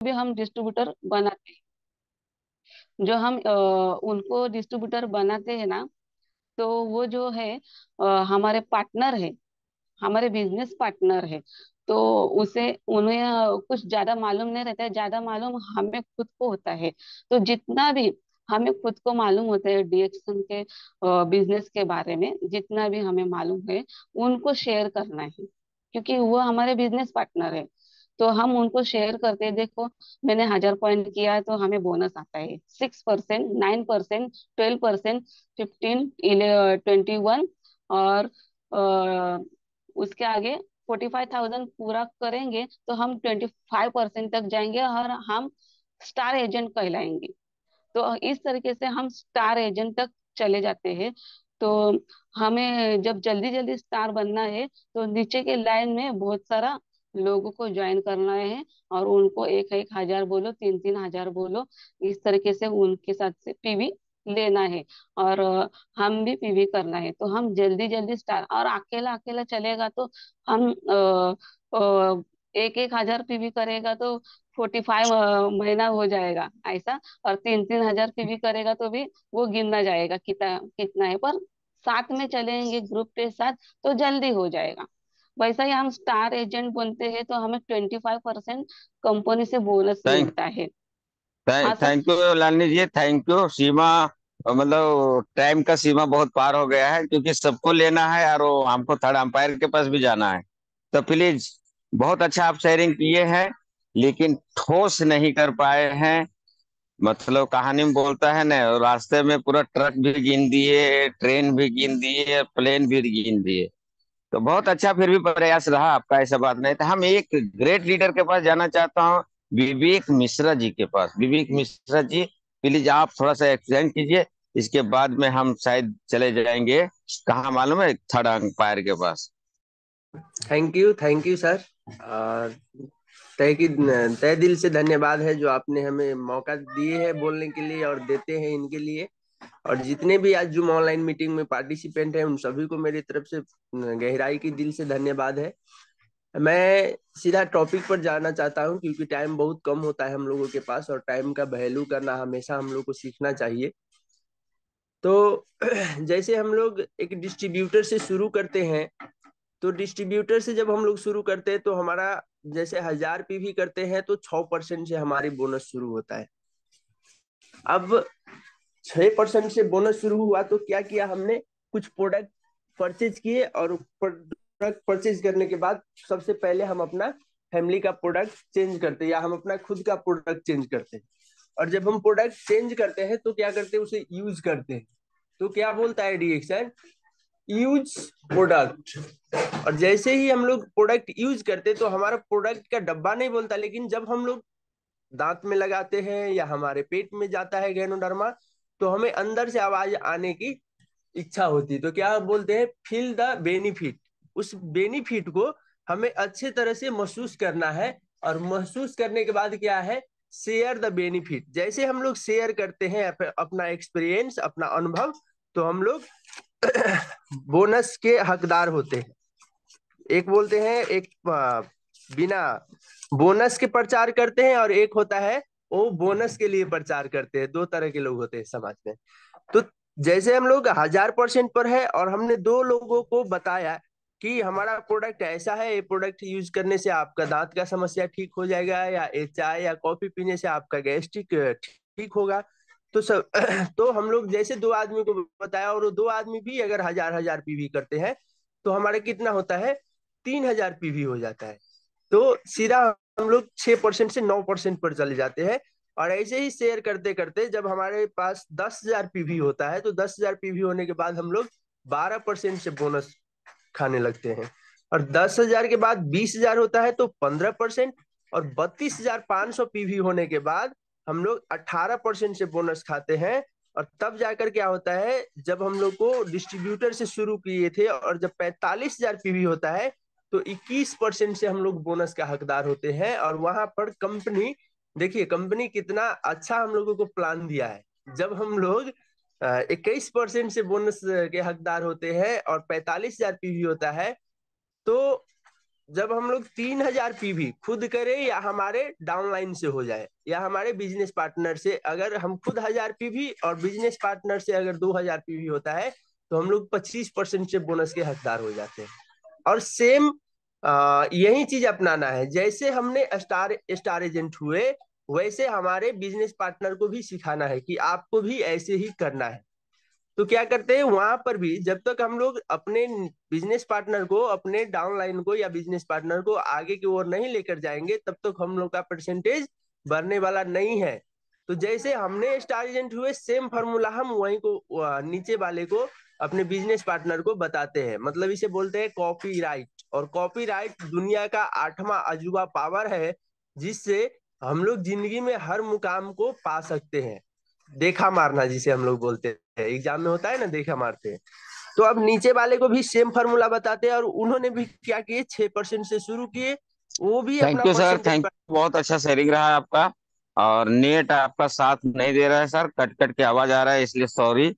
भी हम डिस्ट्रीब्यूटर बनाते हैं। जो हम उनको डिस्ट्रीब्यूटर बनाते हैं ना, तो वो जो है हमारे पार्टनर है, हमारे बिजनेस पार्टनर है। तो उसे उन्हें कुछ ज्यादा मालूम नहीं रहता है, ज्यादा मालूम हमें खुद को होता है। तो जितना भी हमें खुद को मालूम होता है डीएक्शन के बिजनेस के बारे में, जितना भी हमें मालूम है उनको शेयर करना है, क्योंकि वो हमारे बिजनेस पार्टनर है। तो हम उनको शेयर करते हैं, देखो मैंने 1000 पॉइंट किया है तो हमें बोनस आता है 6%, 9%, 12%, 15, 21, और उसके आगे 45,000 पूरा करेंगे तो हम 25% तक जाएंगे और हम स्टार एजेंट कहलाएंगे। तो इस तरीके से हम स्टार एजेंट तक चले जाते हैं। तो हमें जब जल्दी जल्दी स्टार बनना है तो नीचे के लाइन में बहुत सारा लोगों को ज्वाइन करना है, और उनको एक एक हजार बोलो, तीन तीन हजार बोलो, इस तरीके से उनके साथ से पीवी लेना है। और हम भी पीवी करना है, तो हम जल्दी जल्दी स्टार, और अकेला अकेला चलेगा तो हम एक एक हजार पीवी करेगा तो 45 महीना हो जाएगा ऐसा। और तीन तीन हजार पीवी करेगा तो भी वो गिनना जाएगा कितना कितना है, पर साथ में चलेंगे ग्रुप के साथ तो जल्दी हो जाएगा। वैसा ही हम स्टार एजेंट बनते हैं तो हमें 25% कंपनी से बोनस थैंक मिलता है। हाँ sir. Thank you Lalni ji, thank you. सीमा मतलब टाइम का सीमा बहुत पार हो गया है, क्योंकि सबको लेना है और वो हमको थर्ड अंपायर के पास भी जाना है। तो प्लीज, बहुत अच्छा आप शेयरिंग किए हैं, लेकिन ठोस नहीं कर पाए हैं। मतलब कहानी में बोलता है ना, रास्ते में पूरा ट्रक भी गिन दिए, ट्रेन भी गिन दिए, प्लेन भी गिन दिए। तो बहुत अच्छा फिर भी प्रयास रहा आपका, ऐसा बात नहीं। तो हम एक ग्रेट लीडर के पास जाना चाहता हूँ, विवेक मिश्रा जी के पास। विवेक मिश्रा जी, प्लीज आप थोड़ा सा एक्सप्लेन कीजिए। इसके बाद में हम शायद चले जाएंगे, कहाँ मालूम है, थर्ड अंपायर के पास। Thank you sir. और तय दिल से धन्यवाद है जो आपने हमें मौका दिए है बोलने के लिए और देते हैं इनके लिए। और जितने भी आज जूम ऑनलाइन मीटिंग में पार्टिसिपेंट हैं उन सभी को मेरी तरफ से गहराई की दिल से धन्यवाद है। मैं सीधा टॉपिक पर जाना चाहता हूं, क्योंकि टाइम बहुत कम होता है हम लोगों के पास और टाइम का वैल्यू करना हमेशा हम लोग को सीखना चाहिए। तो जैसे हम लोग एक डिस्ट्रीब्यूटर से शुरू करते हैं, तो डिस्ट्रीब्यूटर से जब हम लोग शुरू करते हैं तो हमारा जैसे 1000 पीवी करते हैं तो 6% से हमारी बोनस शुरू होता है। अब 6% से बोनस शुरू हुआ तो क्या किया हमने, कुछ प्रोडक्ट परचेज किए, और प्रोडक्ट परचेज करने के बाद सबसे पहले हम अपना फैमिली का प्रोडक्ट चेंज करते हैं या हम अपना खुद का प्रोडक्ट चेंज करते हैं। और जब हम प्रोडक्ट चेंज करते हैं तो क्या करते हैं, उसे यूज करते हैं। तो क्या बोलता है डीएक्शन, यूज प्रोडक्ट। और जैसे ही हम लोग प्रोडक्ट यूज करते तो हमारा प्रोडक्ट का डब्बा नहीं बोलता, लेकिन जब हम लोग दांत में लगाते हैं या हमारे पेट में जाता है गैनोडर्मा, तो हमें अंदर से आवाज आने की इच्छा होती है। तो क्या बोलते हैं, फील द बेनिफिट। उस बेनिफिट को हमें अच्छे तरह से महसूस करना है। और महसूस करने के बाद क्या है, शेयर द बेनिफिट। जैसे हम लोग शेयर करते हैं अपना एक्सपीरियंस, अपना अनुभव, तो हम लोग बोनस के हकदार होते हैं। एक बोलते हैं, एक बिना बोनस के प्रचार करते हैं, और एक होता है वो बोनस के लिए प्रचार करते हैं। दो तरह के लोग होते हैं समाज में। तो जैसे हम लोग 1000% पर है और हमने दो लोगों को बताया कि हमारा प्रोडक्ट ऐसा है, ये प्रोडक्ट यूज करने से आपका दांत का समस्या ठीक हो जाएगा, या ये चाय या कॉफी पीने से आपका गैस्ट्रिक ठीक होगा। तो सब तो हम लोग जैसे दो आदमी को बताया, और वो दो आदमी भी अगर 1000 पीवी करते हैं तो हमारे कितना होता है, 3000 पीवी हो जाता है। तो सीधा हम लोग 6% से 9% पर चले जाते हैं। और ऐसे ही शेयर करते करते जब हमारे पास 10,000 पीवी होता है, तो 10,000 पीवी होने के बाद हम लोग 12% से बोनस खाने लगते हैं। और 10,000 के बाद 20,000 होता है तो 15%। और 32,500 पीवी होने के बाद हम लोग 18% से बोनस खाते हैं। और तब जाकर क्या होता है, जब हम लोग को डिस्ट्रीब्यूटर से शुरू किए थे और जब 45,000 पीवी होता है तो 21% से हम लोग बोनस का हकदार होते हैं। और वहां पर कंपनी, देखिए कंपनी कितना अच्छा हम लोगों को प्लान दिया है। जब हम लोग 21% से बोनस के हकदार होते हैं और 45,000 पीवी होता है, तो जब हम लोग 3,000 पीवी खुद करें या हमारे डाउनलाइन से हो जाए या हमारे बिजनेस पार्टनर से, अगर हम खुद 1,000 पीवी और बिजनेस पार्टनर से अगर 2,000 पीवी होता है तो हम लोग 25% से बोनस के हकदार हो जाते हैं। और सेम यही चीज अपनाना है, जैसे हमने स्टार स्टार एजेंट हुए वैसे हमारे बिजनेस पार्टनर को भी सिखाना है कि आपको भी ऐसे ही करना है। तो क्या करते हैं वहां पर भी, जब तक हम लोग अपने बिजनेस पार्टनर को, अपने डाउनलाइन को या बिजनेस पार्टनर को आगे की ओर नहीं लेकर जाएंगे तब तक हम लोग का परसेंटेज बढ़ने वाला नहीं है। तो जैसे हमने स्टार एजेंट हुए सेम फार्मूला हम वहीं को नीचे वाले को, अपने बिजनेस पार्टनर को बताते हैं। मतलब इसे बोलते हैं कॉपीराइट। और कॉपीराइट दुनिया का 8वां अजूबा पावर है जिससे हम लोग जिंदगी में हर मुकाम को पा सकते हैं। देखा मारना जिसे हम लोग बोलते हैं, एग्जाम में होता है ना देखा मारते हैं। तो अब नीचे वाले को भी सेम फार्मूला बताते हैं और उन्होंने भी क्या किए, 6% से शुरू किए, वो भी थैंक अपना you sir, percentage. Thank you, बहुत अच्छा शेयरिंग रहा है आपका। और नेट आपका साथ नहीं दे रहा है सर, कट कट के आवाज आ रहा है, इसलिए सॉरी।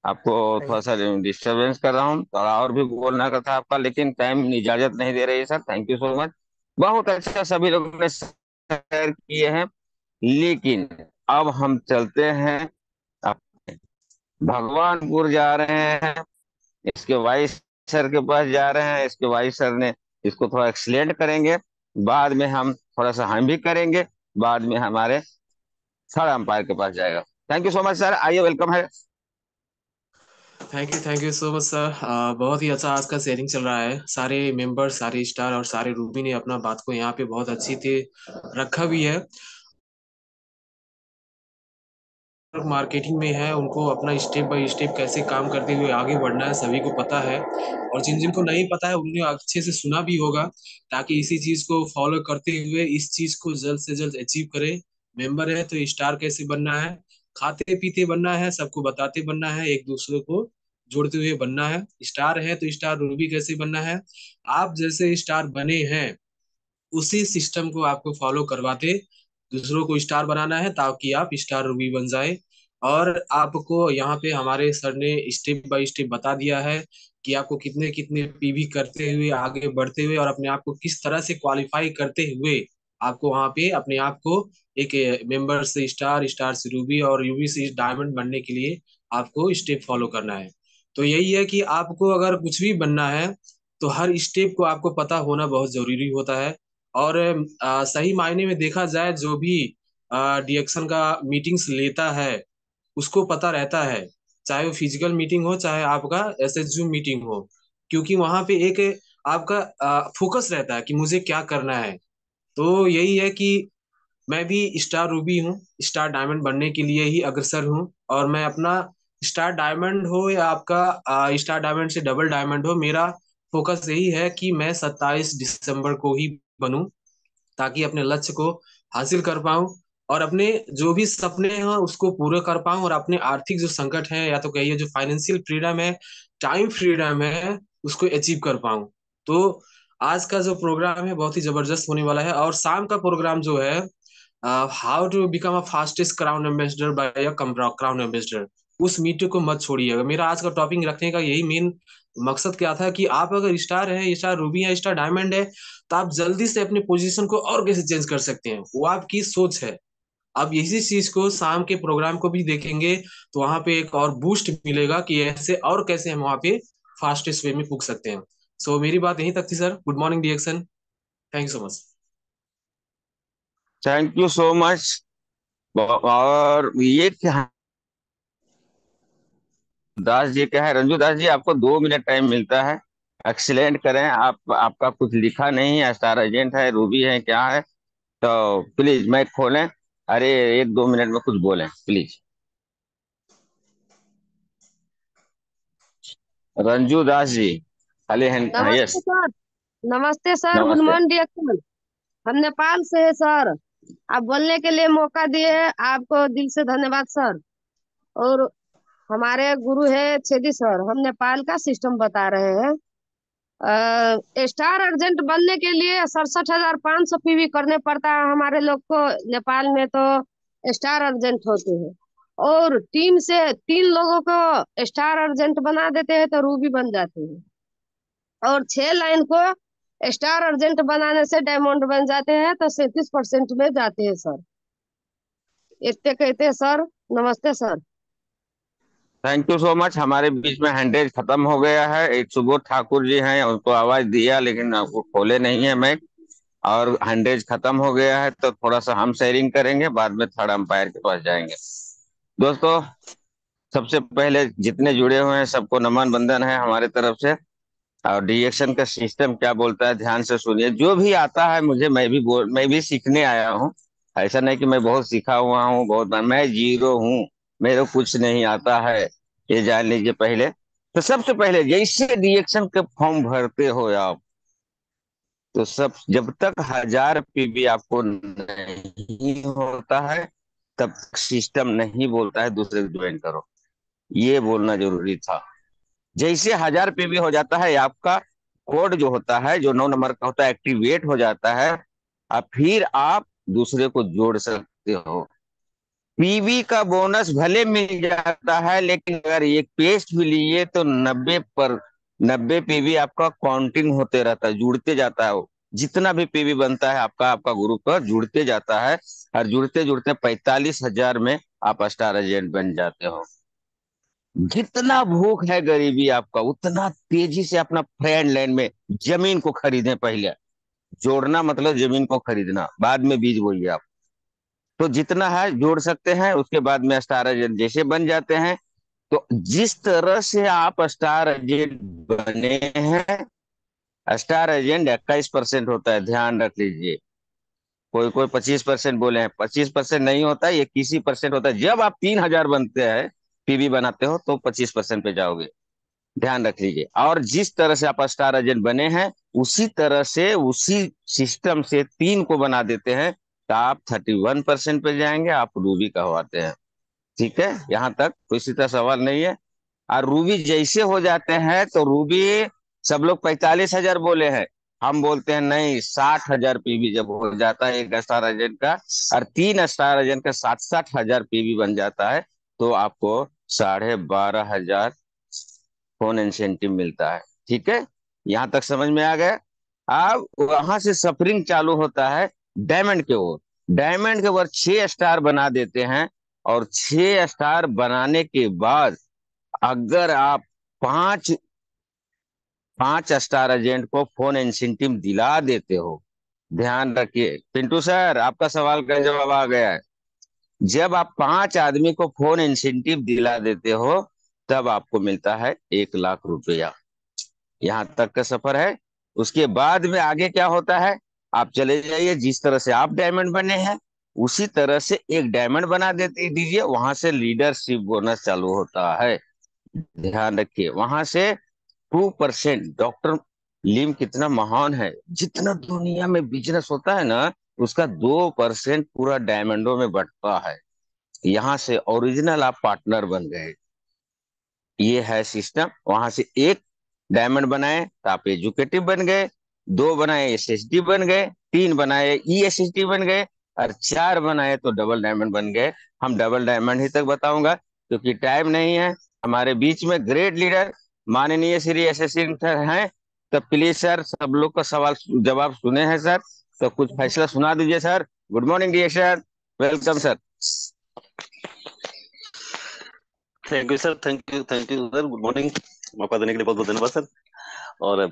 आपको थोड़ा सा डिस्टरबेंस कर रहा हूँ, थोड़ा और भी बोलना का था आपका, लेकिन टाइम इजाजत नहीं दे रही है sir. Thank you so much. बहुत अच्छा सभी लोगों ने शेयर किए हैं। लेकिन अब हम चलते हैं, अब भगवानपुर जा रहे हैं, इसके वाइस सर के पास जा रहे हैं। इसके वाइस सर ने इसको थोड़ा एक्सलेंट करेंगे, बाद में हम थोड़ा सा हम भी करेंगे, बाद में हमारे थर्ड अंपायर के पास जाएगा। Thank you so much sir, आइए, वेलकम है। Thank you so much sir. बहुत ही अच्छा आज का शेयरिंग चल रहा है। सारे मेंबर, सारे स्टार और सारे रूबी ने अपना बात को यहाँ पे बहुत अच्छी से रखा भी है। मार्केटिंग में है, उनको अपना स्टेप बाय स्टेप कैसे काम करते हुए आगे बढ़ना है सभी को पता है। और जिन जिनको नहीं पता है उन्होंने अच्छे से सुना भी होगा, ताकि इसी चीज को फॉलो करते हुए इस चीज को जल्द से जल्द अचीव करे। मेंबर है तो स्टार कैसे बनना है, खाते पीते बनना है, सबको बताते बनना है, एक दूसरे को जोड़ते हुए बनना है। स्टार है तो स्टार रूबी कैसे बनना है, आप जैसे स्टार बने हैं उसी सिस्टम को आपको फॉलो करवाते दूसरों को स्टार बनाना है, ताकि आप स्टार रूबी बन जाए। और आपको यहाँ पे हमारे सर ने स्टेप बाय स्टेप बता दिया है कि आपको कितने कितने पीवी करते हुए आगे बढ़ते हुए और अपने आप को किस तरह से क्वालिफाई करते हुए आपको वहाँ पे अपने आप को एक मेंबर से स्टार, स्टार से रूबी और यूबी से डायमंड बनने के लिए आपको स्टेप फॉलो करना है। तो यही है कि आपको अगर कुछ भी बनना है तो हर स्टेप को आपको पता होना बहुत जरूरी होता है। और सही मायने में देखा जाए, जो भी डीएक्शन का मीटिंग्स लेता है उसको पता रहता है, चाहे वो फिजिकल मीटिंग हो चाहे आपका ऐसे जूम मीटिंग हो, क्योंकि वहां पे एक आपका फोकस रहता है कि मुझे क्या करना है। तो यही है कि मैं भी स्टार रूबी हूँ, स्टार डायमंड बनने के लिए ही अग्रसर हूँ। और मैं अपना स्टार डायमंड हो या आपका स्टार डायमंड से डबल डायमंड हो, मेरा फोकस यही है कि मैं 27 दिसंबर को ही बनूं, ताकि अपने लक्ष्य को हासिल कर पाऊं और अपने जो भी सपने हैं उसको पूरे कर पाऊं, और अपने आर्थिक जो संकट है या तो कहिए जो फाइनेंशियल फ्रीडम है, टाइम फ्रीडम है, उसको अचीव कर पाऊं। तो आज का जो प्रोग्राम है बहुत ही जबरदस्त होने वाला है। और शाम का प्रोग्राम जो है, how to become a fastest crown ambassador by a crown ambassador, उस मीटिंग को मत छोड़िएगा। मेरा आज का टॉपिक रखने का यही मेन मकसद क्या था कि आप अगर स्टार है, स्टार रूबी है, स्टार डायमंड है, तो आप जल्दी से अपने पोजीशन को और कैसे चेंज कर सकते हैं, वो आपकी सोच है। अब इसी चीज को शाम के प्रोग्राम को भी देखेंगे तो वहां पे एक और बूस्ट मिलेगा कि ऐसे और कैसे हम वहां पे फास्टेस्ट वे में पूछ सकते हैं। सो मेरी बात यहीं तक थी सर। गुड मॉर्निंग डिएक्शन। Thank you so much. Thank you so much. और ये क्या, दास जी क्या है, रंजू दास जी, आपको 2 मिनट टाइम मिलता है। एक्सीलेंट करें आप, आपका कुछ लिखा नहीं है, स्टार एजेंट है, रूबी है, क्या है, तो प्लीज माइक खोलें। अरे 1-2 मिनट में कुछ बोलें प्लीज। रंजू दास जी, खाली हैंड, हाँ, नमस्ते यस। सर। नमस्ते सर, गुड नमस्ते। मॉर्निंग डियक्सन। हम नेपाल से है सर। आप बोलने के लिए मौका दिए हैं, आपको दिल से धन्यवाद सर। और हमारे गुरु है छेदी सर, हम नेपाल का सिस्टम बता रहे हैं। स्टार अर्जेंट बनने के लिए 67,500 पीवी करने पड़ता है हमारे लोग को नेपाल में, तो स्टार अर्जेंट होते हैं। और टीम से 3 लोगों को स्टार अर्जेंट बना देते हैं तो रूबी बन जाते हैं। और 6 लाइन को स्टार अर्जेंट बनाने से डायमंड बन जाते हैं, तो 37% में जाते हैं सर। इतने कहते सर। नमस्ते sir. Thank you so much. हमारे बीच में हैंडेज खत्म हो गया है। एक सुबोध ठाकुर जी हैं, उनको आवाज दिया लेकिन आपको खोले नहीं है मैं। और हैंडेज खत्म हो गया है तो थोड़ा सा हम शेयरिंग करेंगे, बाद में थर्ड अंपायर के पास जाएंगे। दोस्तों, सबसे पहले जितने जुड़े हुए हैं सबको नमन बंदन है हमारे तरफ से। और डीएक्शन का सिस्टम क्या बोलता है ध्यान से सुनिए। जो भी आता है मुझे, मैं भी सीखने आया हूँ। ऐसा नहीं कि मैं बहुत सीखा हुआ हूँ, मैं जीरो हूँ। मेरे को कुछ नहीं आता है, ये जान लीजिए पहले। तो सबसे पहले जैसे डीएक्शन के फॉर्म भरते हो आप, तो सब जब तक 1000 पीबी आपको नहीं होता है तब तक सिस्टम नहीं बोलता है दूसरे को ज्वाइन करो। ये बोलना जरूरी था। जैसे 1000 पीबी हो जाता है आपका, कोड जो होता है जो 9 नंबर का होता है एक्टिवेट हो जाता है। अब फिर आप दूसरे को जोड़ सकते हो। पीबी का बोनस भले मिल जाता है, लेकिन अगर एक पेस्ट भी लिए तो 90 पीबी आपका काउंटिंग होते रहता है, जुड़ते जाता है वो। जितना भी पीबी बनता है आपका आपका ग्रुप का जुड़ते जाता है। और जुड़ते जुड़ते 45,000 में आप स्टार एजेंट बन जाते हो। जितना भूख है गरीबी आपका, उतना तेजी से अपना फ्रेंड लैंड में जमीन को खरीदें पहले। जोड़ना मतलब जमीन को खरीदना, बाद में बीज बोइए आप। तो जितना है जोड़ सकते हैं, उसके बाद में स्टार एजेंट जैसे बन जाते हैं। तो जिस तरह से आप स्टार एजेंट बने हैं, स्टार एजेंट 21% होता है, ध्यान रख लीजिए। कोई कोई 25% बोले हैं, 25% नहीं होता है, 21% होता है। जब आप 3000 बनते हैं, पीबी बनाते हो, तो 25% पे जाओगे। ध्यान रख लीजिए। और जिस तरह से आप स्टार एजेंट बने हैं, उसी तरह से उसी सिस्टम से 3 को बना देते हैं, तो आप 31% पे जाएंगे, आप रूबी कहवाते हैं। ठीक है, यहाँ तक कोई सीधा सवाल नहीं है। और रूबी जैसे हो जाते हैं तो रूबी, सब लोग 45,000 बोले हैं, हम बोलते हैं नहीं, 60,000 पीबी जब हो जाता है एक स्टार एजेंट का, और 3 स्टार एजेंट का 60,000 पीबी बन जाता है, तो आपको 12,500 फोन इंसेंटिव मिलता है। ठीक है, यहां तक समझ में आ गया। अब वहां से सफरिंग चालू होता है डायमंड के ओर। डायमंड के ओर 6 स्टार बना देते हैं। और 6 स्टार बनाने के बाद अगर आप पांच पांच स्टार एजेंट को फोन इंसेंटिव दिला देते हो, ध्यान रखिए पिंटू सर, आपका सवाल का जवाब आ गया है। जब आप 5 आदमी को फोन इंसेंटिव दिला देते हो, तब आपको मिलता है 1 लाख रुपया। यहाँ तक का सफर है। उसके बाद में आगे क्या होता है, आप चले जाइए, जिस तरह से आप डायमंड बने हैं उसी तरह से एक डायमंड बना देते दीजिए, वहां से लीडरशिप बोनस चालू होता है। ध्यान रखिए, वहां से 2%। डॉक्टर लिम कितना महान है, जितना दुनिया में बिजनेस होता है ना, उसका 2% पूरा डायमंडों में बंटता है। यहाँ से ओरिजिनल आप पार्टनर बन गए। ये है सिस्टम। वहां से एक डायमंड बनाए तो आप एजुकेटिव बन गए, 2 बनाए एसएसडी बन गए, 3 बनाए ईएसएसडी बन गए, और 4 बनाए तो डबल डायमंड बन गए। हम डबल डायमंड ही तक बताऊंगा क्योंकि टाइम नहीं है। हमारे बीच में ग्रेट लीडर माननीय श्री एसएससी सर हैं। तो प्लीज सर, सब लोग का सवाल जवाब सुने हैं सर, तो कुछ फैसला सुना दीजिए sir. Good morning dear sir, welcome sir. Thank you sir, thank you sir. Good morning. मौका देने के लिए बहुत बहुत धन्यवाद सर। और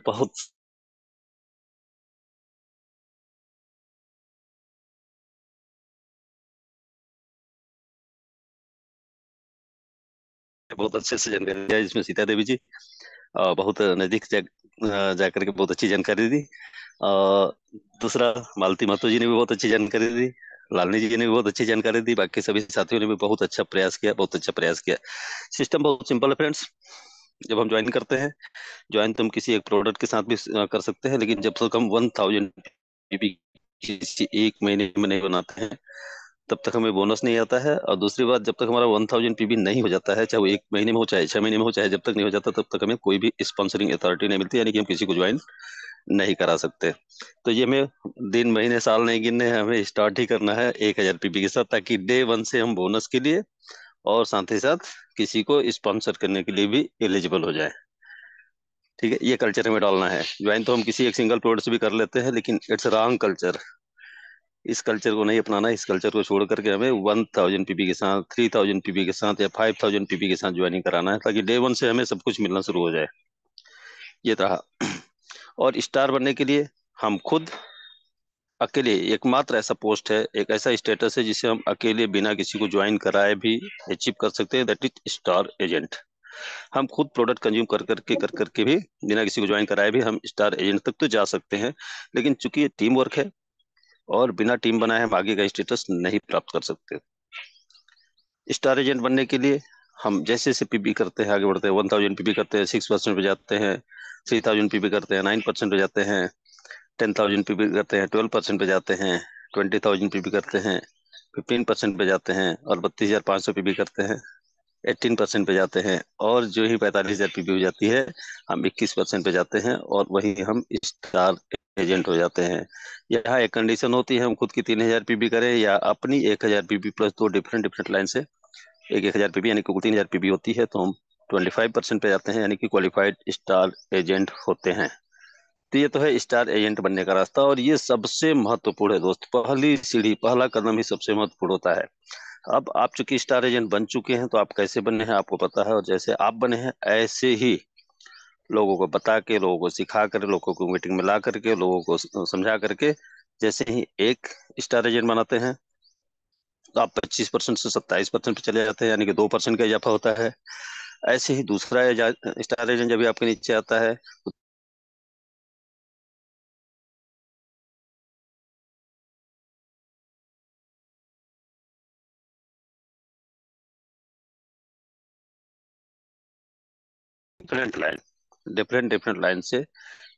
बहुत अच्छे से जानकारी दिया इसमें सीता देवी जी। बहुत नजदीक जा करके बहुत अच्छी जानकारी दी। दूसरा, मालती महतो जी ने भी बहुत अच्छी जानकारी दी। लालनी जी ने भी बहुत अच्छी जानकारी दी। बाकी सभी साथियों ने भी बहुत अच्छा प्रयास किया, बहुत अच्छा प्रयास किया। सिस्टम बहुत सिंपल है फ्रेंड्स। जब हम ज्वाइन करते हैं, ज्वाइन तो हम किसी एक प्रोडक्ट के साथ भी कर सकते हैं, लेकिन जब तक हम 1000 पीपी किसी एक महीने में नहीं बनाते हैं, तब तक हमें बोनस नहीं आता है। और दूसरी बात, जब तक हमारा 1000 पीबी नहीं हो जाता है, चाहे वो एक महीने में हो चाहे 6 महीने में हो, चाहे जब तक नहीं हो जाता तब तक हमें कोई भी स्पॉन्सरिंग अथॉरिटी नहीं मिलती, यानी कि हम किसी को ज्वाइन नहीं करा सकते। तो ये हमें दिन महीने साल नहीं गिनने हैं, हमें स्टार्ट ही करना है 1000 पीबी के साथ, ताकि डे 1 से हम बोनस के लिए और साथ ही साथ किसी को स्पॉन्सर करने के लिए भी एलिजिबल हो जाए। ठीक है, ये कल्चर हमें डालना है। ज्वाइन तो हम किसी एक सिंगल प्रोडक्ट से भी कर लेते हैं, लेकिन इट्स रॉन्ग कल्चर। इस कल्चर को नहीं अपनाना। इस कल्चर को छोड़ करके हमें 1000 पीपी के साथ, 3000 पीपी के साथ या 5000 पीपी के साथ ज्वाइनिंग कराना है, ताकि डे वन से हमें सब कुछ मिलना शुरू हो जाए। ये रहा। और स्टार बनने के लिए हम खुद अकेले, एकमात्र ऐसा पोस्ट है, एक ऐसा स्टेटस है जिसे हम अकेले बिना किसी को ज्वाइन कराए भी अचीव कर सकते हैं, दैट इज स्टार एजेंट। हम खुद प्रोडक्ट कंज्यूम कर करके भी बिना किसी को ज्वाइन कराए भी हम स्टार एजेंट तक तो जा सकते हैं। लेकिन चूंकि ये टीम वर्क है और बिना टीम बनाए हम आगे का स्टेटस नहीं प्राप्त कर सकते। स्टार एजेंट बनने के लिए हम जैसे जैसे पीपी करते हैं, आगे बढ़ते हैं, 1000 पीपी करते हैं 6% पे जाते हैं, 3000 पीपी करते हैं 9% पे जाते हैं, 10,000 पीपी करते हैं 12% पे जाते हैं, 20,000 पीपी करते हैं 15% पे जाते हैं, और 32,500 पीपी करते हैं 18% पे जाते हैं, और जो ही 45,000 पीपी हो जाती है हम 21% पे जाते हैं, और वही हम स्टार एजेंट हो जाते हैं। यहाँ एक कंडीशन होती है, हम खुद की 3,000 पीपी करें या अपनी 1,000 पीपी प्लस दो डिफरेंट डिफरेंट लाइन से एक 1,000 पीपी यानी कि कुल 3,000 पीपी होती है, तो हम 25% पे जाते हैं, यानी कि क्वालिफाइड स्टार एजेंट होते हैं। तो ये तो है स्टार एजेंट बनने का रास्ता, और ये सबसे महत्वपूर्ण है दोस्त। पहली सीढ़ी, पहला कदम ही सबसे महत्वपूर्ण होता है। अब आप चूंकि स्टार एजेंट बन चुके हैं, तो आप कैसे बने हैं आपको पता है, और जैसे आप बने हैं ऐसे ही लोगों को बता के, लोगों को सिखा कर, लोगों को मीटिंग में ला करके, लोगों को समझा करके, जैसे ही एक स्टार एजेंट बनाते हैं तो आप 25% से 27% पे चले जाते हैं, यानी कि 2% का इजाफा होता है। ऐसे ही दूसरा स्टार एजेंट जब भी आपके नीचे आता है, different line, different different line से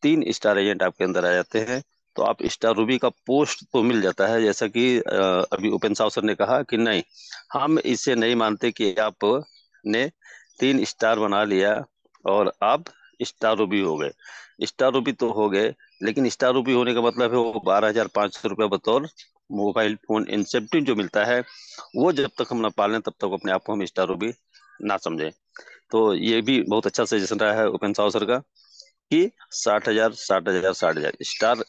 3 स्टार एजेंट आपके अंदर आ जाते हैं। तो आप स्टार रूबी का पोस्ट तो मिल जाता है, जैसा कि अभी ओपन साव सर ने कहा कि नहीं, हम इसे नहीं मानते कि आप ने 3 स्टार बना लिया और आप स्टार रूबी हो गए। स्टार रूबी तो हो गए, लेकिन स्टार रूबी होने का मतलब है वो 12,500 रुपये बतौर मोबाइल फोन इंसेंटिव जो मिलता है, वो जब तक हम ना पालें तब तक अपने आप को हम स्टार रूबी ना समझें। तो ये भी बहुत अच्छा सजेशन रहा है ओपन साव सर का, कि 60,000 60,000 60,000 स्टार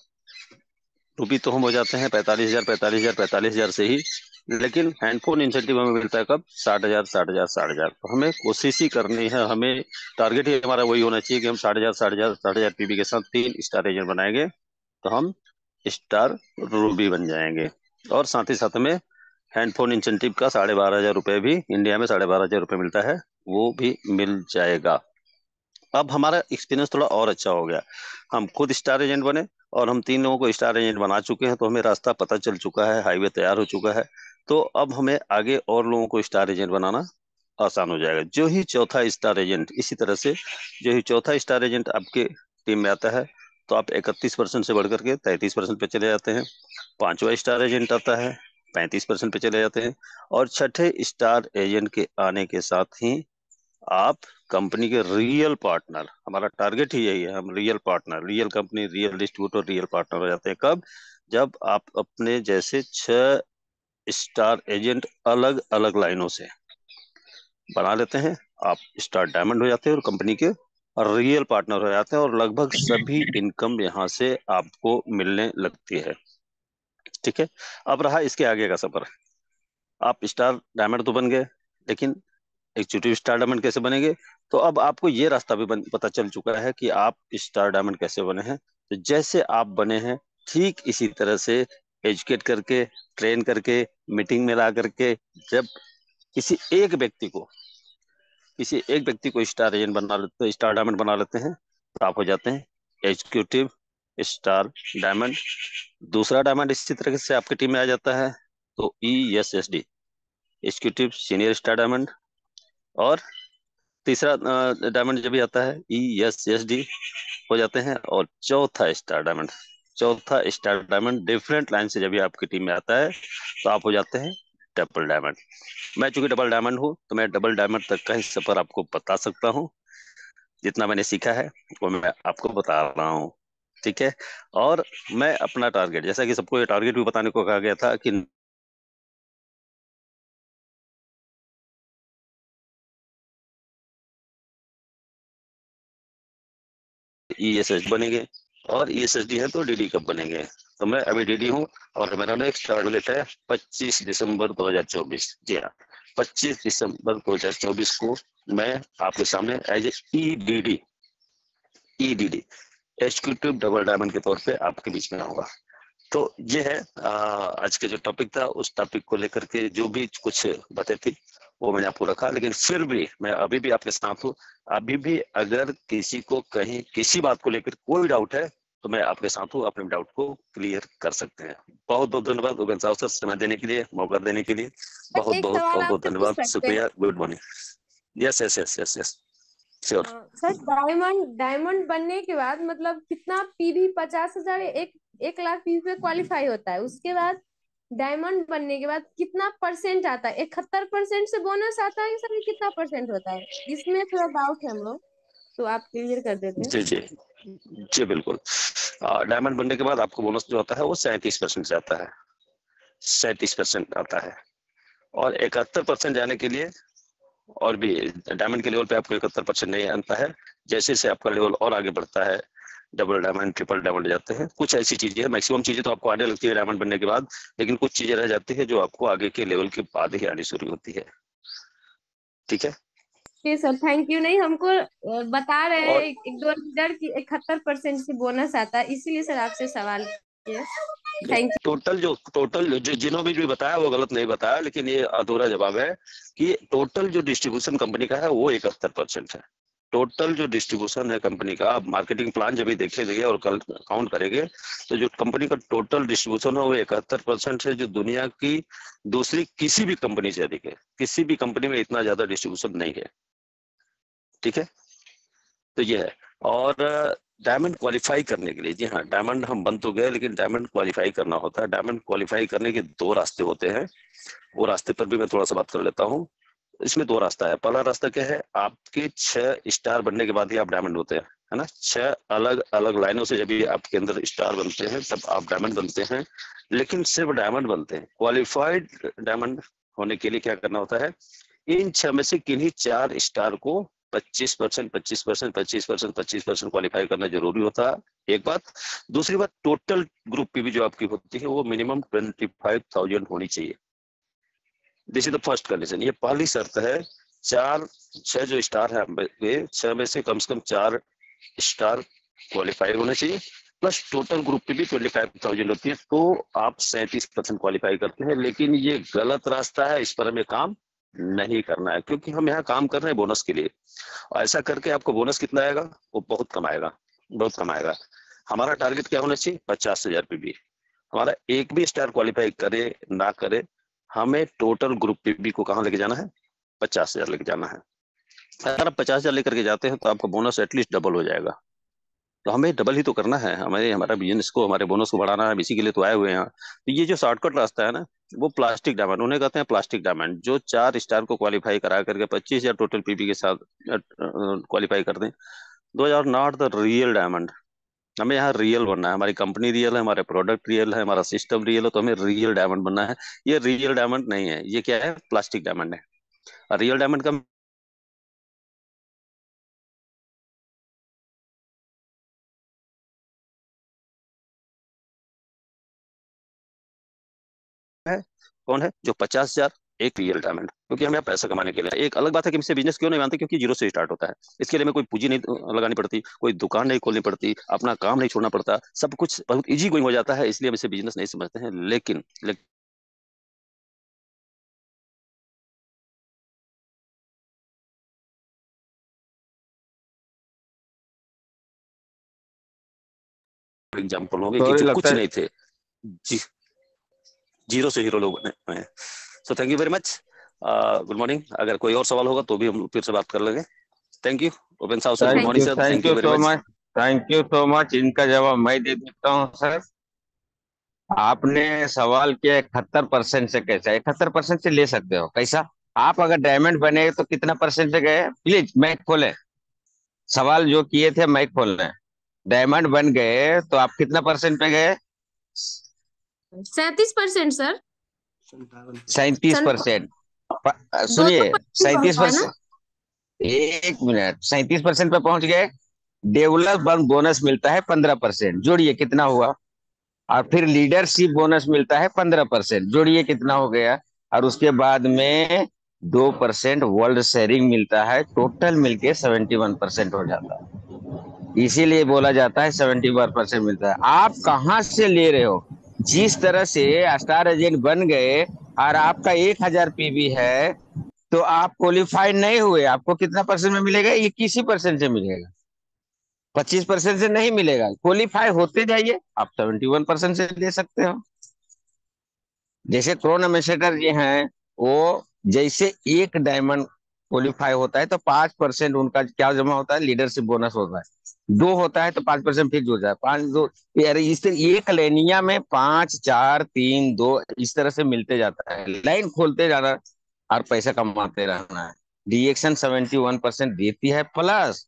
रूपी तो हम हो जाते हैं 45,000 45,000 45,000 से ही। लेकिन हैंडफोन इंसेंटिव हमें मिलता है कब? 60,000 60,000 60,000। तो हमें कोशिश ही करनी है, हमें टारगेट ही हमारा वही होना चाहिए कि हम 60,000 60,000 60,000 पीबी के साथ 3 स्टार एजेंट बनाएंगे, तो हम स्टार रूबी बन जाएंगे। और साथ ही साथ में हैंडफोन इंसेंटिव का 12,500 रुपये भी, इंडिया में 12,500 रुपये मिलता है, वो भी मिल जाएगा। अब हमारा एक्सपीरियंस थोड़ा और अच्छा हो गया, हम खुद स्टार एजेंट बने और हम 3 लोगों को स्टार एजेंट बना चुके हैं, तो हमें रास्ता पता चल चुका है, हाईवे तैयार हो चुका है। तो अब हमें आगे और लोगों को स्टार एजेंट बनाना आसान हो जाएगा। जो ही चौथा स्टार एजेंट, इसी तरह से जो ही चौथा स्टार एजेंट आपके टीम में आता है, तो आप 31% से बढ़ करके 33% पे चले जाते हैं। पांचवा स्टार एजेंट आता है, 35% पे चले जाते हैं। और छठे स्टार एजेंट के आने के साथ ही आप कंपनी के रियल पार्टनर, हमारा टारगेट ही यही है, हम real partner, real company, real distributor, real partner हो जाते हैं। कब? जब आप अपने जैसे 6 स्टार एजेंट अलग अलग लाइनों से बना लेते हैं, आप स्टार डायमंड हो जाते हैं और कंपनी के रियल पार्टनर हो जाते हैं, और लगभग सभी इनकम यहाँ से आपको मिलने लगती है। ठीक है। अब रहा इसके आगे का सफर। आप स्टार डायमंड तो बन गए, लेकिन एग्जीक्यूटिव स्टार डायमंड कैसे बनेंगे? तो अब आपको ये रास्ता भी पता चल चुका है कि आप स्टार डायमंड कैसे बने हैं। तो जैसे आप बने हैं, ठीक इसी तरह से एजुकेट करके, ट्रेन करके, मीटिंग में ला करके, जब किसी एक व्यक्ति को स्टार एजेंट बना लेते, स्टार डायमंड बना लेते हैं, तो आप हो जाते हैं एग्जीक्यूटिव स्टार डायमंड। दूसरा डायमंड इसी तरह से आपकी टीम में आ जाता है, तो ESSD, executive senior star diamond. और तीसरा डायमंड जब भी आता है, ESSD हो जाते हैं। और चौथा स्टार डायमंड डिफरेंट लाइन से जब भी आपकी टीम में आता है, तो आप हो जाते हैं डबल डायमंड। मैं चूंकि डबल डायमंड हूँ, तो मैं डबल डायमंड तक का ही सफर आपको बता सकता हूँ। जितना मैंने सीखा है वो मैं आपको बता रहा हूँ। ठीक है। और मैं अपना टारगेट, जैसा कि सबको ये टारगेट भी बताने को कहा गया था कि ESSD बनेंगे, और ESSD है तो DD कब बनेंगे। तो मैं अभी DD हूँ और मेरा नेक्स्ट टारगेट है 25 दिसंबर 2024। जी हाँ, 25 दिसंबर 2024 को मैं आपके सामने as EDD executive double diamond के तौर पे आपके बीच में आऊंगा। तो ये है आज के जो टॉपिक था, उस टॉपिक को लेकर के जो भी कुछ बातें थी वो मैंने आपको रखा, लेकिन फिर भी मैं अभी भी आपके साथ हूँ। अभी भी अगर किसी को कहीं किसी बात को लेकर कोई डाउट है तो मैं आपके साथ हूँ, अपने डाउट को क्लियर कर सकते हैं। बहुत बहुत धन्यवाद उबेन साहब सर, समय देने के लिए, मौका देने के लिए बहुत एक बहुत सवाल बहुत बहुत आपसे पूछ धन्यवाद, सकते हैं? शुक्रिया, good morning. Yes yes yes yes yes sure. Sir, diamond बनने के बाद मतलब कितना पीवी 50,000 एक लाख पीवी पे क्वालिफाई होता है, उसके बाद डायमंड बनने के बाद कितना परसेंट आता है? 71% से बोनस आता है सर, कितना परसेंट होता है? इसमें थोड़ा डाउट है हम लोग, तो आप क्लियर कर देते हैं। जी जी जी बिल्कुल। डायमंड बनने के बाद आपको बोनस जो आता है वो 37% से आता है, 37% आता है। और 71% जाने के लिए और भी डायमंड के लेवल पे आपको 71% नहीं आता है। जैसे जैसे आपका लेवल और आगे बढ़ता है, डबल डायमंड ट्रिपल डायमंड जाते हैं, कुछ ऐसी चीजें हैं, मैक्सिमम चीजें तो आपको आने लगती है डायमंड बनने के बाद, लेकिन कुछ चीजें रह जाती है जो आपको आगे के लेवल के बाद ही आनी शुरू होती है। ठीक है ओके सर, थैंक यू। नहीं, हमको बता रहे हैं और एक दो लीडर की 71% की बोनस आता है, इसीलिए सर आपसे सवाल किया। थैंक टोटल जो जिन्होंने भी बताया वो गलत नहीं बताया, लेकिन ये अधूरा जवाब है कि टोटल जो डिस्ट्रीब्यूशन कंपनी का है वो 71% है। टोटल जो डिस्ट्रीब्यूशन है कंपनी का, आप मार्केटिंग प्लान जब भी देखेंगे और कल काउंट करेंगे तो जो कंपनी का टोटल डिस्ट्रीब्यूशन है वो 71% है, जो दुनिया की दूसरी किसी भी कंपनी से अधिक है। किसी भी कंपनी में इतना ज्यादा डिस्ट्रीब्यूशन नहीं है। ठीक है, तो ये है। और डायमंड क्वालिफाई करने के लिए, जी हाँ, डायमंड हम बन तो गए, लेकिन डायमंड क्वालिफाई करना होता है। डायमंड क्वालिफाई करने के दो रास्ते होते हैं, वो रास्ते पर भी मैं थोड़ा सा बात कर लेता हूँ। इसमें दो रास्ता है। पहला रास्ता क्या है, आपके 6 स्टार बनने के बाद ही आप डायमंड होते हैं, है ना। 6 अलग अलग लाइनों से जब भी आपके अंदर स्टार बनते हैं तब आप डायमंड बनते हैं। लेकिन सिर्फ डायमंड बनते हैं, क्वालिफाइड डायमंड होने के लिए क्या करना होता है, इन 6 में से किन्हीं 4 स्टार को 25% 25% 25% 25% क्वालिफाई करना जरूरी होता है, एक बात। दूसरी बात, टोटल ग्रुप की भी जो आपकी होती है वो मिनिमम 25,000 होनी चाहिए। This is the first condition, ये पहली शर्त है। 6 जो स्टार है, 6 में से कम 4 स्टार क्वालिफाई होने चाहिए, प्लस टोटल ग्रुप की भी 25,000 होती है, तो आप 37% क्वालिफाई करते हैं। लेकिन ये गलत रास्ता है, इस पर हमें काम नहीं करना है, क्योंकि हम यहाँ काम कर रहे हैं बोनस के लिए। ऐसा करके आपको बोनस कितना आएगा, वो बहुत कम आएगा, बहुत कम आएगा। हमारा टारगेट क्या होना चाहिए, 50,000 पीबी। हमारा एक भी स्टार क्वालिफाई करे ना करे, हमें टोटल ग्रुप पीबी को कहाँ लेके जाना है, 50,000 लेके जाना है। अगर आप 50,000 लेकर के जाते हैं तो आपका बोनस एटलीस्ट डबल हो जाएगा। तो हमें डबल ही तो करना है, हमारा बिजनेस को, हमारे बोनस को बढ़ाना है, इसी के लिए तो आए हुए हैं। तो ये जो शॉर्टकट रास्ता है ना, वो प्लास्टिक डायमंड, उन्हें कहते हैं प्लास्टिक डायमंड। जो 4 स्टार को क्वालिफाई करा करके 25,000 टोटल पीपी के साथ क्वालिफाई कर दें, 2000 नॉट द रियल डायमंड। हमें यहाँ रियल बनना है, हमारी कंपनी रियल है, हमारे प्रोडक्ट रियल है, हमारा सिस्टम रियल है, तो हमें रियल डायमंड बनना है। ये रियल डायमंड नहीं है, ये क्या है, प्लास्टिक डायमंड है। रियल डायमंड का है कौन है, जो 50,000, एक रियल डायमंड। क्योंकि हमें पैसा कमाने के लिए। एक अलग बात है कि हमसे बिजनेस क्यों नहीं मानते, क्योंकि जीरो से स्टार्ट होता है। इसके लिए हमें कोई पूंजी नहीं लगानी पड़ती, कोई दुकान नहीं खोलनी पड़ती, अपना काम नहीं छोड़ना पड़ता, सब कुछ बहुत इजी गोइंग हो जाता है, इसलिए हम इसे बिजनेस नहीं समझते हैं। लेकिन एग्जाम्पल होंगे कि सॉरी जो लगता कुछ है। नहीं थे, जी, जीरो से हीरो लोग बने हैं। So thank you very much, good morning. अगर कोई और सवाल होगा तो भी हम फिर से बात कर लेंगे। थैंक यू ओपन साहब sir, good thank morning you, sir, thank thank you you very so much. Much. Thank you so much. इनका जवाब मैं दे देता हूँ सर। आपने सवाल किया 71% से, कैसा 71% से ले सकते हो, कैसा? आप अगर डायमंड बने तो कितना परसेंट से गए, प्लीज माइक खोले। सवाल जो किए थे माइक खोलना है। डायमंड बन गए तो आप कितना परसेंट पे गए? 37% सर। 37%। दोनों सुनिए, परसेंट सैंतीस होता है ना? परसेंट 1 मिनट, 37% पे पहुंच गए। डेवलपमेंट बोनस मिलता है 15%, जोड़िए कितना हुआ। और फिर लीडरशिप बोनस मिलता है 15%, जोड़िए कितना हो गया। और उसके बाद में 2% वर्ल्ड शेयरिंग मिलता है, टोटल मिलके 71% हो जाता है। इसीलिए बोला जाता है 71% मिलता है। आप कहाँ से ले रहे हो? जिस तरह से स्टार एजेंट बन गए और आपका 1000 पीबी है, तो आप क्वालिफाई नहीं हुए, आपको कितना परसेंट में मिलेगा? 21% से मिलेगा, 25% से नहीं मिलेगा। क्वालिफाई होते जाइए, आप 71% से ले सकते हो। जैसे क्रोन एम्बेसडर ये हैं, वो जैसे एक डायमंड क्वालिफाई होता है तो 5% उनका क्या जमा होता है? लीडरशिप बोनस होता है। दो होता है तो 5% फिक्स हो जाए, पांच दो। यार इस तरह एक लेनिया में 5 4 3 2 इस तरह से मिलते जाता है, लाइन खोलते जाना और पैसा कमाते रहना है। डीएक्शन 71% देती है, प्लस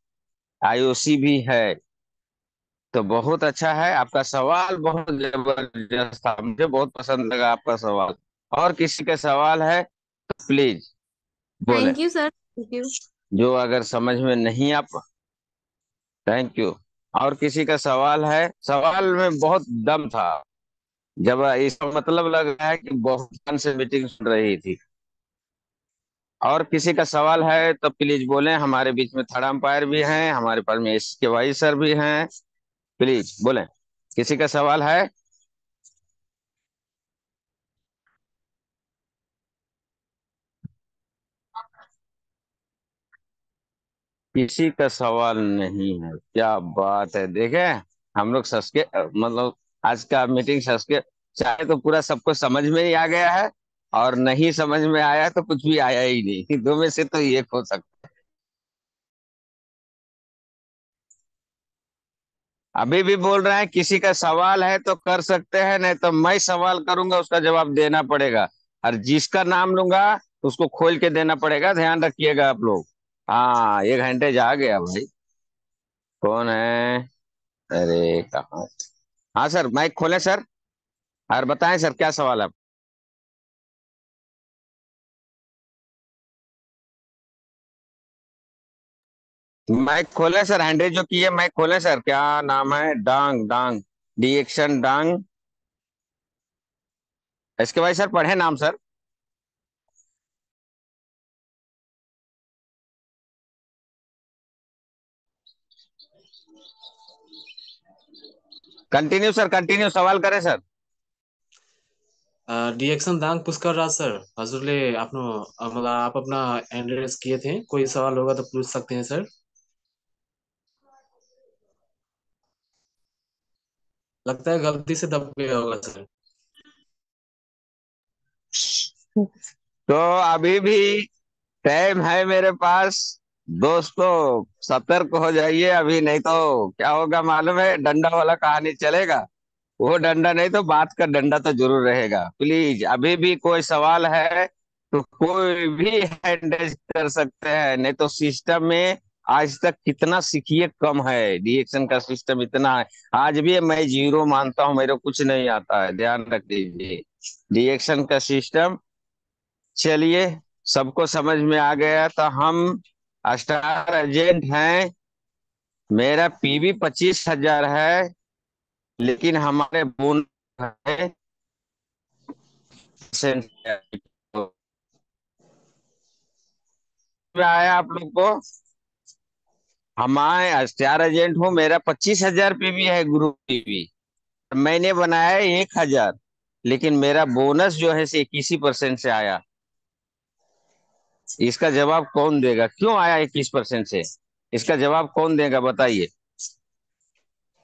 आईओसी भी है। तो बहुत अच्छा है, आपका सवाल बहुत जबरदस्त था, मुझे बहुत पसंद लगा आपका सवाल। और किसी का सवाल है तो प्लीज बोले। Thank you sir, thank you. जो अगर समझ में नहीं आप, थैंक यू। और किसी का सवाल है? सवाल में बहुत दम था, जब इसका मतलब लग रहा है कि बहुत ध्यान से मीटिंग सुन रही थी। और किसी का सवाल है तो प्लीज बोले। हमारे बीच में थर्ड अंपायर भी हैं, हमारे पास में एस के वाई सर भी हैं, प्लीज बोले। किसी का सवाल है? किसी का सवाल नहीं है? क्या बात है, देखे हम लोग सच के मतलब आज का मीटिंग सच के, चाहे तो पूरा सबको समझ में ही आ गया है, और नहीं समझ में आया तो कुछ भी आया ही नहीं। दो में से तो एक हो सकता। अभी भी बोल रहे हैं किसी का सवाल है तो कर सकते हैं, नहीं तो मैं सवाल करूंगा, उसका जवाब देना पड़ेगा। और जिसका नाम लूंगा उसको खोल के देना पड़ेगा, ध्यान रखिएगा आप लोग। हाँ, 1 घंटे जा गया भाई। कौन है? अरे कहाँ? हाँ सर, माइक खोले सर, और बताएं सर क्या सवाल है। माइक खोले सर, हैंड रेज जो किए माइक खोले सर। क्या नाम है? डांग डांग, डी एक्शन डांग। इसके भाई सर पढ़े नाम सर। कंटिन्यू सर, कंटिन्यू सवाल करें सर। रिएक्शन दांग पुष्कर राज सर, हजुरले आफ्नो मतलब आप अपना एड्रेस किए थे, कोई सवाल होगा तो पूछ सकते हैं सर। लगता है गलती से दब गया होगा सर। तो अभी भी टाइम है मेरे पास, दोस्तों सतर्क हो जाइए अभी, नहीं तो क्या होगा मालूम है? डंडा वाला कहानी चलेगा। वो डंडा नहीं तो बात का डंडा तो जरूर रहेगा। प्लीज अभी भी कोई सवाल है तो कोई भी हैंड रेज कर सकते हैं, नहीं तो सिस्टम में आज तक कितना सीखिए कम है, रिएक्शन का सिस्टम इतना है। आज भी मैं जीरो मानता हूं, मेरे को कुछ नहीं आता है, ध्यान रख दीजिए रिएक्शन का सिस्टम। चलिए, सबको समझ में आ गया तो हम स्टार एजेंट हैं। मेरा पीवी 25,000 है, लेकिन हमारे बोनस है में आया आप लोग को। हमारे स्टार एजेंट हूँ, मेरा 25,000 पीवी है, ग्रुप पीवी। मैंने बनाया 1,000, लेकिन मेरा बोनस जो है से 21% से आया। इसका जवाब कौन देगा, क्यों आया 21% से? इसका जवाब कौन देगा बताइए।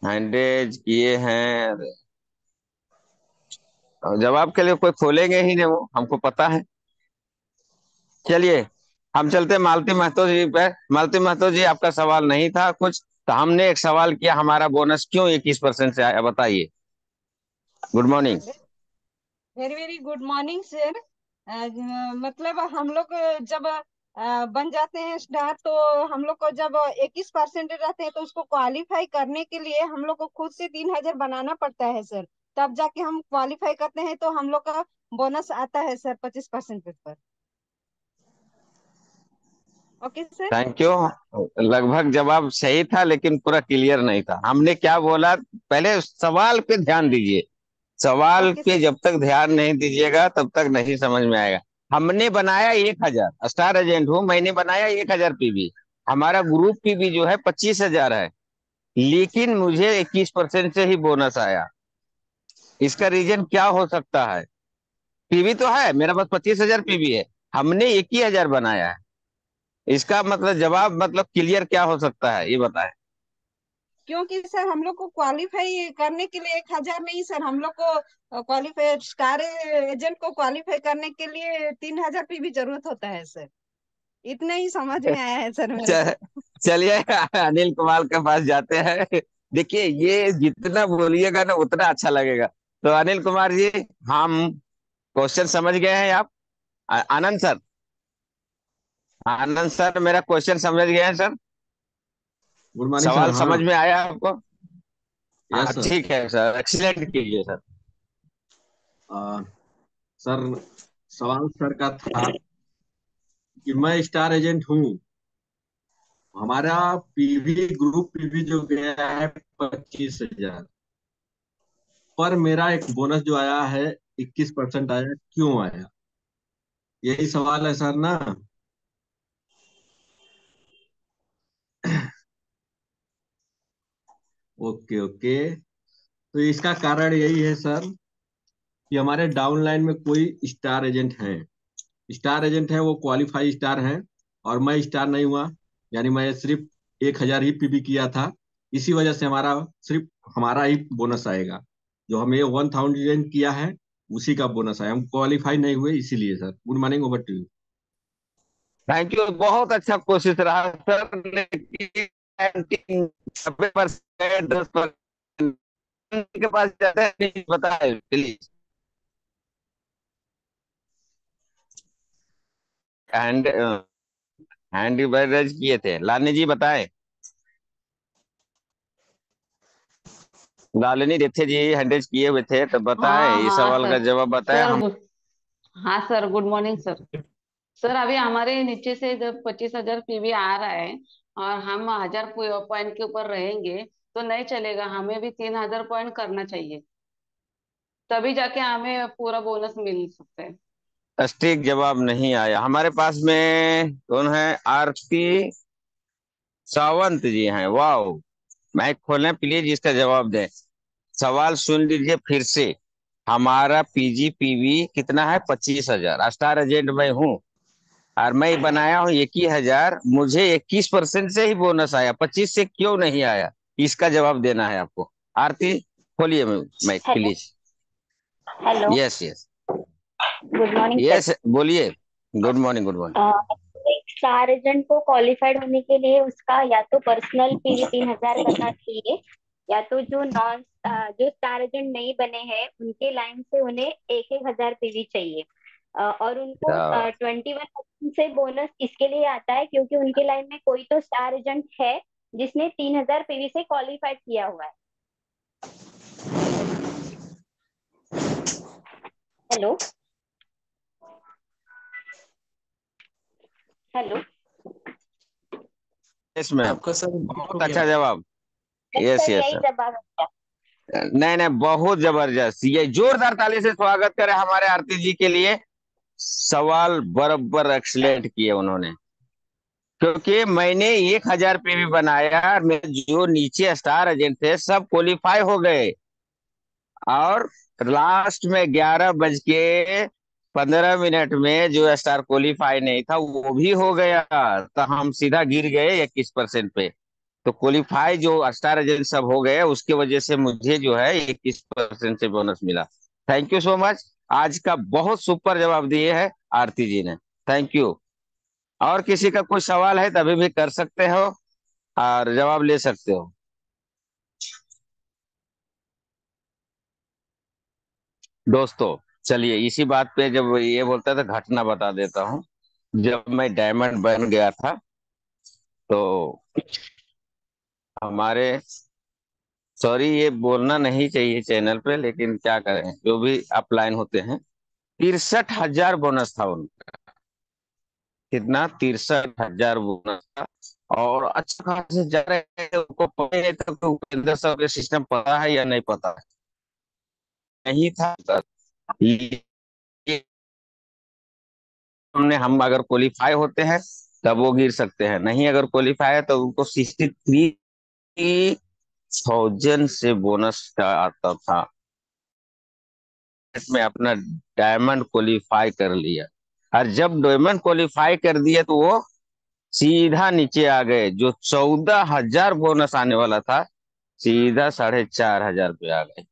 हैंडेज किए हैं, जवाब के लिए कोई खोलेंगे ही नहीं, वो हमको पता है। चलिए, हम चलते मालती महतो जी पे। मालती महतो जी, आपका सवाल नहीं था कुछ, तो हमने एक सवाल किया, हमारा बोनस क्यों 21% से आया बताइए। Good morning. Very very good morning sir. मतलब हम लोग जब बन जाते हैं स्टार, तो हम लोग को जब 21% रहते हैं तो उसको क्वालिफाई करने के लिए हम लोग को खुद से 3,000 बनाना पड़ता है सर। तब जाके हम क्वालिफाई करते हैं तो हम लोग का बोनस आता है सर 25% पर। Okay sir. Thank you. लगभग जवाब सही था लेकिन पूरा क्लियर नहीं था। हमने क्या बोला, पहले उस सवाल पे ध्यान दीजिए। सवाल ओके पे सर। जब तक ध्यान नहीं दीजिएगा तब तक नहीं समझ में आएगा। हमने बनाया 1,000, स्टार एजेंट हूं, मैंने बनाया 1,000 पीवी। हमारा ग्रुप पीवी जो है 25,000 है, लेकिन मुझे 21% से ही बोनस आया। इसका रीजन क्या हो सकता है? पीवी तो है मेरा पास, 25,000 पीवी है, हमने 21,000 बनाया है। इसका मतलब जवाब मतलब क्लियर क्या हो सकता है, ये बताएं। क्योंकि सर हम लोग को क्वालिफाई करने के लिए 1,000 नहीं सर, हम लोग को क्वालिफाई स्टार एजेंट को क्वालिफाई करने के लिए 3,000 की भी जरूरत होता है सर। इतना ही समझ में आया है सर मेरे को। च- चलिए अनिल कुमार के पास जाते हैं। देखिए, ये जितना बोलिएगा ना उतना अच्छा लगेगा। तो अनिल कुमार जी, हम क्वेश्चन समझ गए हैं आप? आनंद सर, आनंद सर मेरा क्वेश्चन समझ गए हैं सर? Good morning sir. सवाल हाँ। समझ में आया आपको? यस हाँ सर। ठीक है सर, एक्सीलेंट कीजिए सर। सर, सवाल सर का था कि मैं स्टार एजेंट हूँ, हमारा पीवी ग्रुप पीवी जो गया है 25,000, पर मेरा एक बोनस जो आया है 21% आया, क्यों आया? यही सवाल है सर ना? Okay okay. तो इसका कारण यही है सर कि हमारे डाउनलाइन में कोई स्टार एजेंट है। स्टार एजेंट है वो क्वालिफाई स्टार है, और मैं स्टार नहीं हुआ, यानी मैं सिर्फ 1,000 ही पीबी किया था। इसी वजह से हमारा सिर्फ हमारा ही बोनस आएगा। जो हमें 1,000 किया है उसी का बोनस आया, हम क्वालिफाई नहीं हुए इसीलिए sir. Good morning, over to you. Thank you, बहुत अच्छा कोशिश रहा सर, लेकिन 90% 10% के पास जाते हैं, नहीं बताए प्लीज। हैंड हैंड रेज किए थे, लालनी जी बताएं। लालनी देथे जी हैंड रेज किए हुए थे, तो बताएं हाँ इस हाँ सवाल का सर। जवाब बताएं सर हम। हाँ sir, good morning sir. Sir अभी हमारे नीचे से जब 25,000 पीवी आ रहा है और हम 1,000 पॉइंट के ऊपर रहेंगे तो नहीं चलेगा, हमें भी 3,000 पॉइंट करना चाहिए, तभी जाके हमें पूरा बोनस मिल सकता है। स्टिक जवाब नहीं आया हमारे पास में। कौन है? आरती सावंत जी हैं, वाह। माइक खोलें प्लीज, इसका जवाब दें। सवाल सुन लीजिए फिर से। हमारा पीजी पीवी कितना है? 25,000। स्टार एजेंट मैं हूँ और मैं बनाया हूँ 21,000, मुझे 21% से ही बोनस आया, 25 से क्यों नहीं आया? इसका जवाब देना है आपको। आरती खोलिए mike hello. Please. Hello. Yes yes. Good morning sir. Yes बोलिए। Good morning, good morning. एक स्टार एजेंट को क्वालिफाइड होने के लिए उसका या तो पर्सनल पीवी 3,000 करना चाहिए, या तो जो स्टार एजेंट नहीं बने हैं उनके लाइन से उन्हें 1,000 पीवी चाहिए। और उनको 21% से बोनस इसके लिए आता है क्योंकि उनके लाइन में कोई तो स्टार एजेंट है जिसने 3,000 पीवी से क्वालिफाइड किया हुआ है। हेलो। हेलो। यस मैम, आपका सर ब्रेक हो बहुत गया। अच्छा जवाब। सर यस यस यही सर। जवाब है। नहीं नहीं, बहुत जबरदस्त, ये जोरदार ताली से स्वागत करें हमारे आरती जी के लिए। सवाल बराबर एक्सलेंट किए उन्होंने, क्योंकि मैंने 1,000 पे भी बनाया और मेरे जो नीचे स्टार एजेंट थे सब क्वालिफाई हो गए, और लास्ट में 11 बज के 15 मिनट में जो स्टार क्वालिफाई नहीं था वो भी हो गया, तो हम सीधा गिर गए 21% पे। तो क्वालिफाई जो स्टार एजेंट सब हो गए उसकी वजह से मुझे जो है 21% से बोनस मिला। Thank you so much. आज का बहुत सुपर जवाब दिए है आरती जी ने। Thank you. और किसी का कोई सवाल है तभी भी कर सकते हो और जवाब ले सकते हो। दोस्तों चलिए, इसी बात पे जब ये बोलता था घटना बता देता हूँ। जब मैं डायमंड बन गया था तो हमारे, सॉरी ये बोलना नहीं चाहिए चैनल पे, लेकिन क्या करें, जो भी अपलाइन होते हैं, 63,000 बोनस था उनका। कितना 63,000 बोनस था। और अच्छा खासे जा रहे हैं, उनको पता नहीं था कि केंद्र सरकार सिस्टम पता है या नहीं पता है, नहीं था। ये हम अगर क्वालिफाई होते हैं तब वो गिर सकते हैं, नहीं अगर क्वालिफाई है तो उनको 63,000 से बोनस का आता था। में अपना डायमंड क्वालिफाई कर लिया, और जब डायमंड क्वालिफाई कर दिया तो वो सीधा नीचे आ गए। जो 14,000 बोनस आने वाला था, सीधा 4,500 पे आ गए।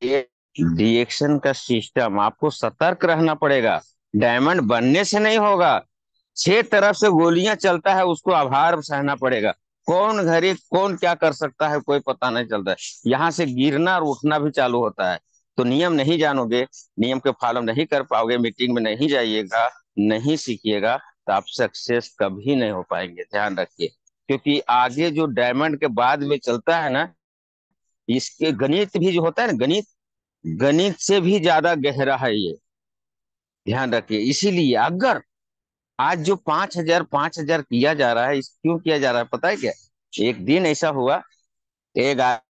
ये रिएक्शन का सिस्टम, आपको सतर्क रहना पड़ेगा। डायमंड बनने से नहीं होगा, 6 तरफ से गोलियां चलता है, उसको आभार सहना पड़ेगा। कौन घड़ी कौन क्या कर सकता है कोई पता नहीं चलता है। यहाँ से गिरना और उठना भी चालू होता है। तो नियम नहीं जानोगे, नियम के फॉलो नहीं कर पाओगे, मीटिंग में नहीं जाइएगा, नहीं सीखिएगा, तो आप सक्सेस कभी नहीं हो पाएंगे। ध्यान रखिए, क्योंकि आगे जो डायमंड के बाद में चलता है ना, इसके गणित भी जो होता है ना, गणित गणित से भी ज्यादा गहरा है ये। ध्यान रखिए, इसीलिए अगर आज जो 5,000 5,000 किया जा रहा है, इस क्यों किया जा रहा है पता है क्या? एक दिन ऐसा हुआ, एक